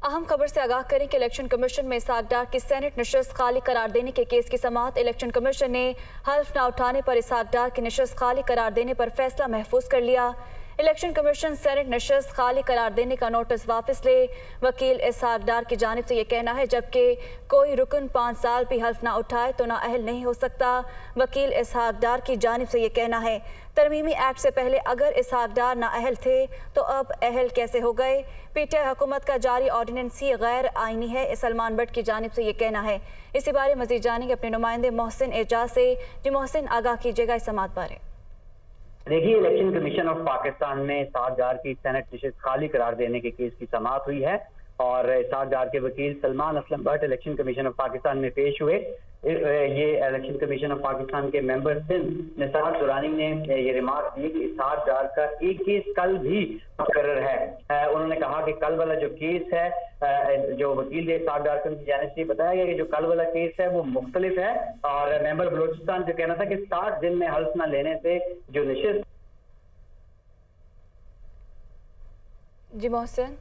अहम खबर से आगाह करें कि इलेक्शन कमीशन में इसहाक डार की सेनेट नशिस्त खाली करार देने के केस की समाअत इलेक्शन कमीशन ने हल्फ न उठाने पर इसहाक डार की नशिस्त खाली करार देने पर फैसला महफूज कर लिया। इलेक्शन कमीशन सेनेट नशिस्त खाली करार देने का नोटिस वापस ले। वकील इसहाक डार की जानिब से ये कहना है जबकि कोई रुकन 5 साल भी हल्फ ना उठाए तो नाअहल नहीं हो सकता। वकील इसहाक डार की जानिब से ये कहना है तरमीमी एक्ट से पहले अगर इसहाक डार नाअहल थे तो अब अहल कैसे हो गए। पीटीआई हुकूमत का जारी ऑर्डिनेंस ही गैर आइनी है, सलमान बट की जानिब से ये कहना है। इसी बारे मजीद जानेंगे अपने नुमाइंदे मोहसिन एजाज से। जी मोहसिन, आगाह कीजिएगा इस समाअत बारे। देखिए, इलेक्शन कमीशन ऑफ पाकिस्तान में इसहाक डार की सेनेट नशिस्त खाली करार देने के केस की समाअत हुई है और इसहाक डार के वकील Salman Aslam but election commission of Pakistan में पेश हुए। ये इलेक्शन कमीशन ऑफ पाकिस्तान के मेंबर सिंध निसार दुरानी ने ये रिमार्क दी कि इसहाक डार का एक केस कल भी मुकर्रर है। उन्होंने कहा कि कल वाला जो केस है, जो वकील इसहाक डार की जानिब से बताया गया कि जो कल वाला केस है वो मुख्तलिफ है और मेंबर बलोचिस्तान का कहना था कि 60 दिन में हल्फ न लेने से जो नशिस्त। जी मोहसिन,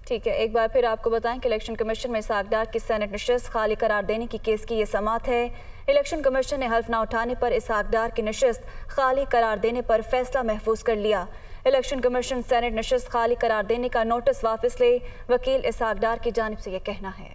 ठीक है, एक बार फिर आपको बताएं कि इलेक्शन कमीशन में इसहाक डार की सेनेट नशिस्त खाली करार देने की केस की ये समाअत है। इलेक्शन कमीशन ने हल्फ ना उठाने पर इसहाक डार की नशिस्त खाली करार देने पर फैसला महफूज कर लिया। इलेक्शन कमीशन सेनेट नशिस्त खाली करार देने का नोटिस वापस ले। वकील इसहाक डार की जानिब से ये कहना है।